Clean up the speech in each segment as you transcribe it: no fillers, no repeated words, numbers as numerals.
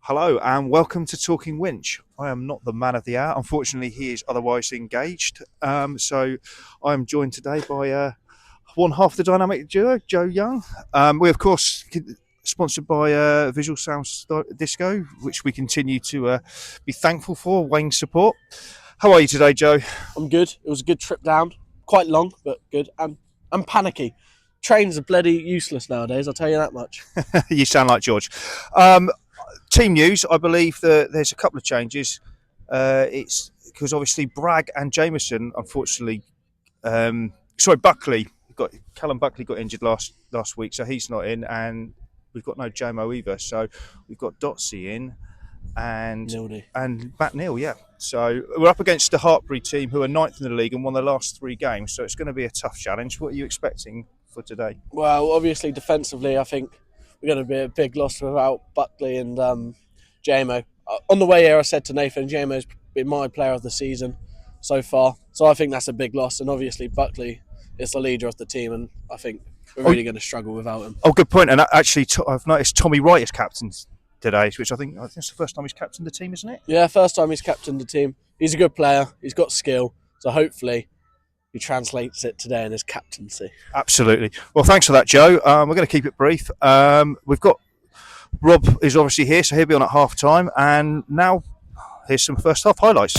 Hello and welcome to Talking Winch. I am not the man of the hour. Unfortunately, he is otherwise engaged. So I am joined today by one half of the dynamic duo, Joe Young. We, of course, sponsored by Visual Sounds Disco, which we continue to be thankful for, Wayne's support. How are you today, Joe? I'm good. It was a good trip down. Quite long, but good. I'm panicky. Trains are bloody useless nowadays, I'll tell you that much. You sound like George. Team news, I believe that there's a couple of changes. It's because obviously Bragg and Jameson, unfortunately, Callum Buckley got injured last week, so he's not in, and we've got no Jamo either. So we've got Dotsy in and Matt Neal, yeah. So we're up against the Hartpury team, who are ninth in the league and won the last 3 games. So it's going to be a tough challenge. What are you expecting for today? Well, obviously defensively, I think we're going to be a big loss without Buckley and Jamo. On the way here, I said to Nathan, Jamo's been my player of the season so far. So I think that's a big loss. And obviously Buckley is the leader of the team, and I think we're really going to struggle without him. Oh, good point. And actually, I've noticed Tommy Wright is captain today, which I think it's the first time he's captained the team, isn't it? Yeah, first time he's captained the team. He's a good player. He's got skill. So hopefully he translates it today in his captaincy. Absolutely. Well, thanks for that, Joe. We're going to keep it brief. We've got Rob is obviously here, so he'll be on at half time. And now, here's some first half highlights.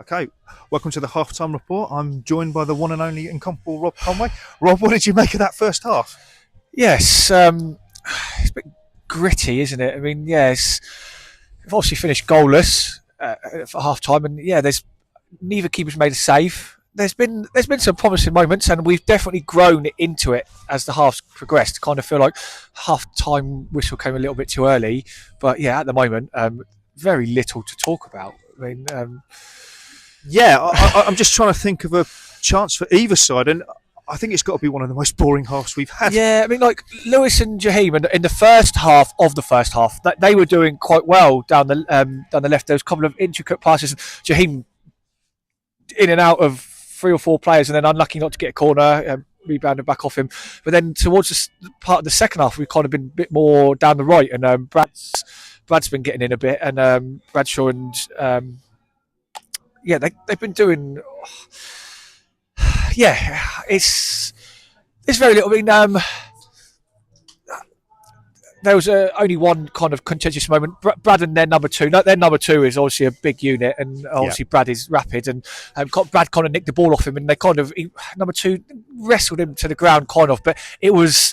Okay, welcome to the half-time report. I'm joined by the one and only incomparable Rob Conway. Rob, what did you make of that first half? Yes, it's a bit gritty, isn't it? I mean, yes, we've obviously finished goalless for half-time, and there's neither keeper's made a save. There's been some promising moments, and we've definitely grown into it as the halves progressed. Kind of feel like half-time whistle came a little bit too early, but yeah, at the moment, very little to talk about. I mean. I'm just trying to think of a chance for either side, and I think it's got to be one of the most boring halves we've had. Yeah, I mean, like Lewis and Jaheim in the first half, they were doing quite well down the left. There was a couple of intricate passes. Jaheim in and out of 3 or 4 players, and then unlucky not to get a corner, rebounded back off him. But then towards the part of the second half, we've kind of been a bit more down the right, and Brad's been getting in a bit, and Bradshaw and. They've been doing. It's very little. I mean, there was only one kind of contentious moment. Brad and their number two. Their number two is obviously a big unit, and obviously Brad is rapid. And Brad kind of nicked the ball off him, and they number two wrestled him to the ground, kind of. But it was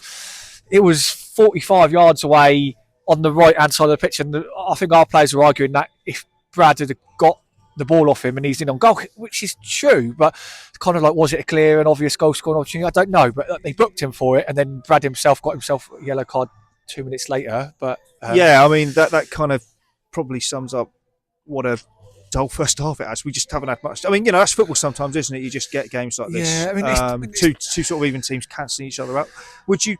45 yards away on the right hand side of the pitch, and I think our players were arguing that if Brad had got the ball off him and he's in on goal, which is true, but kind of like, was it a clear and obvious goal scoring opportunity? I don't know, but they booked him for it, and then Brad himself got himself a yellow card 2 minutes later. But I mean that kind of probably sums up what a dull first half it has. We just haven't had much. I mean, that's football sometimes, isn't it? You just get games like this. Yeah, I mean, two sort of even teams cancelling each other out. Would you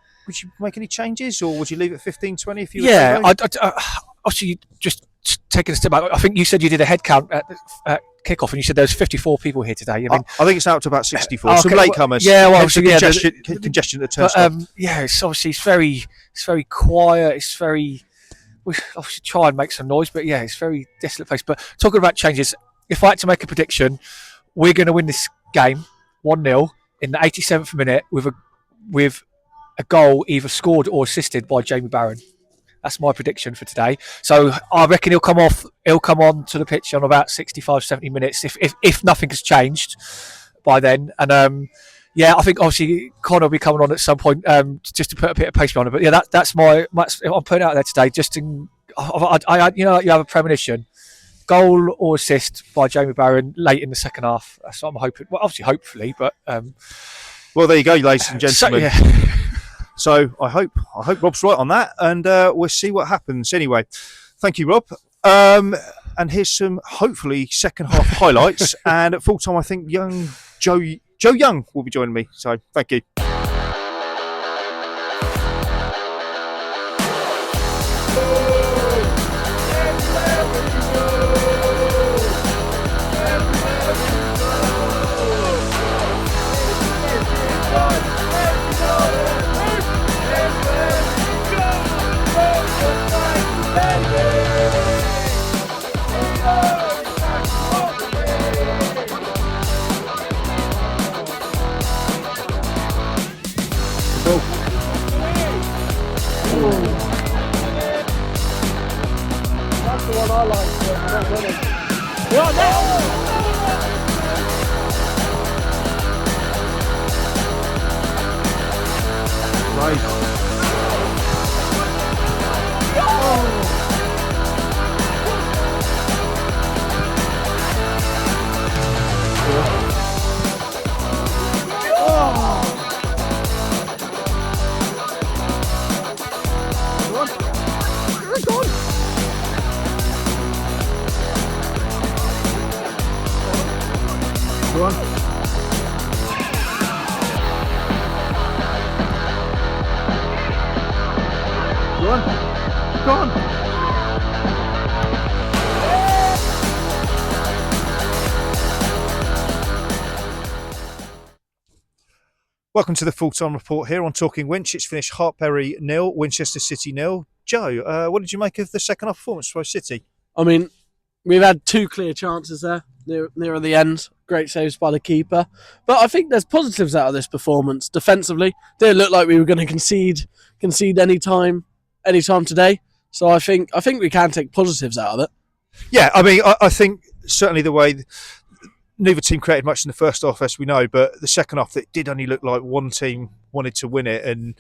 make any changes, or would you leave it 15-20 if you were obviously just taking a step back. I think you said you did a head count at kickoff, and you said there was 54 people here today. I think it's now up to about 64. Some okay, latecomers. Yeah, well, congestion at the turnstile. It's very quiet. We obviously try and make some noise, but yeah, it's a very desolate place. But talking about changes, if I had to make a prediction, we're going to win this game 1-0 in the 87th minute with a goal either scored or assisted by Jamie Barron. That's my prediction for today. So I reckon he'll come on to the pitch on about 65, 70 minutes if nothing has changed by then. And I think obviously Connor will be coming on at some point just to put a bit of pace behind it. But yeah, that's I'm putting it out there today. You have a premonition. Goal or assist by Jamie Barron late in the second half. That's what I'm hoping. Well, obviously, hopefully, but well, there you go, ladies and gentlemen. So I hope Rob's right on that, and we'll see what happens. Anyway, thank you, Rob. And here's some hopefully second half highlights. And at full time, I think young Joe Young will be joining me. So thank you. That's the one I like. Go on. Go on. Go on. Welcome to the full-time report here on Talking Winch. It's finished Hartpury 0, Winchester City 0. Joe, what did you make of the second half performance for City? I mean, we've had two clear chances there near the end. Great saves by the keeper. But I think there's positives out of this performance. Defensively, didn't look like we were going to concede any time today. So I think we can take positives out of it. Yeah, I mean, I think certainly the way neither team created much in the first half, as we know, but the second half, it did only look like one team wanted to win it, and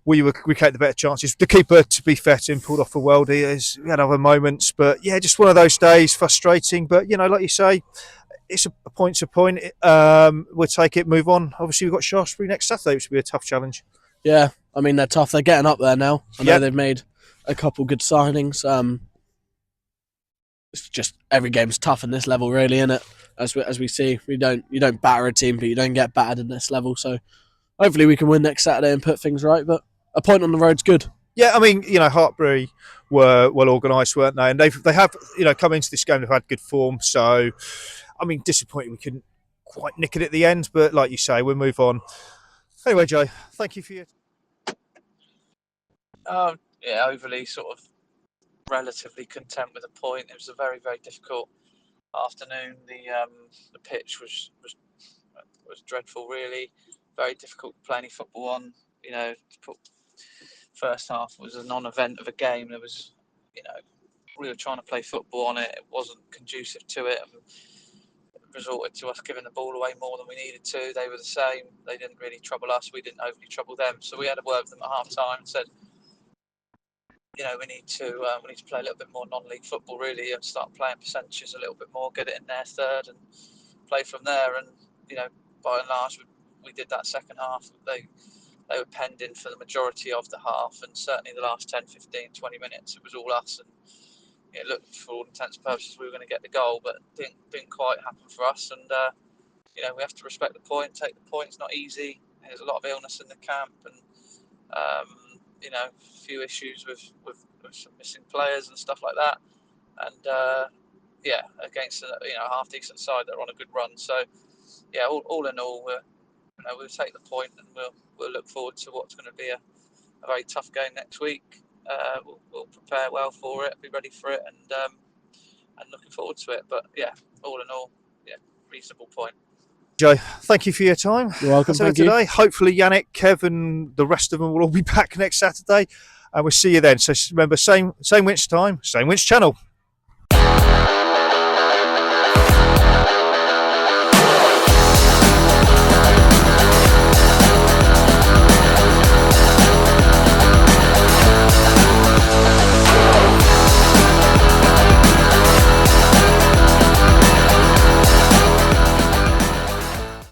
we created the better chances. The keeper, to be fair to him, pulled off a worldie. We had other moments, but yeah, just one of those days, frustrating. But like you say, it's a point's a point. We'll take it, move on. Obviously, we've got Shaftesbury next Saturday, which will be a tough challenge. Yeah, I mean, they're tough. They're getting up there now. I know they've made a couple good signings. It's just every game's tough in this level, really, isn't it? As we see, you don't batter a team, but you don't get battered in this level. So hopefully we can win next Saturday and put things right. But a point on the road's good. Yeah, I mean, Hartpury were well organised, weren't they? And they have come into this game, they've had good form. So, I mean, disappointing we couldn't quite nick it at the end, but like you say, we'll move on. Anyway, Joe, thank you for your. Overly sort of relatively content with a point. It was a very, very difficult afternoon. The pitch was dreadful, really. Very difficult to play any football on. First half was a non-event of a game. There was, we were trying to play football on it. It wasn't conducive to it. And it resorted to us giving the ball away more than we needed to. They were the same. They didn't really trouble us. We didn't overly trouble them. So we had a word with them at half time and said, we need to play a little bit more non-league football, really, and start playing percentages a little bit more, get it in their third and play from there. And, by and large, we did that second half. They were penned in for the majority of the half, and certainly the last 10, 15, 20 minutes, it was all us. And it looked for all intents and purposes we were going to get the goal, but didn't quite happen for us. And we have to respect the point, take the point. It's not easy. There's a lot of illness in the camp, and a few issues with some missing players and stuff like that. And against a half decent side that are on a good run. So all in all, we'll take the point, and we'll look forward to what's going to be a very tough game next week. We'll prepare well for it, be ready for it, and looking forward to it. But all in all, reasonable point. Joe, thank you for your time. You're welcome. Thank you. Today. Hopefully Yannick, Kev and the rest of them will all be back next Saturday, and we'll see you then. So remember, same Winch time, same Winch channel.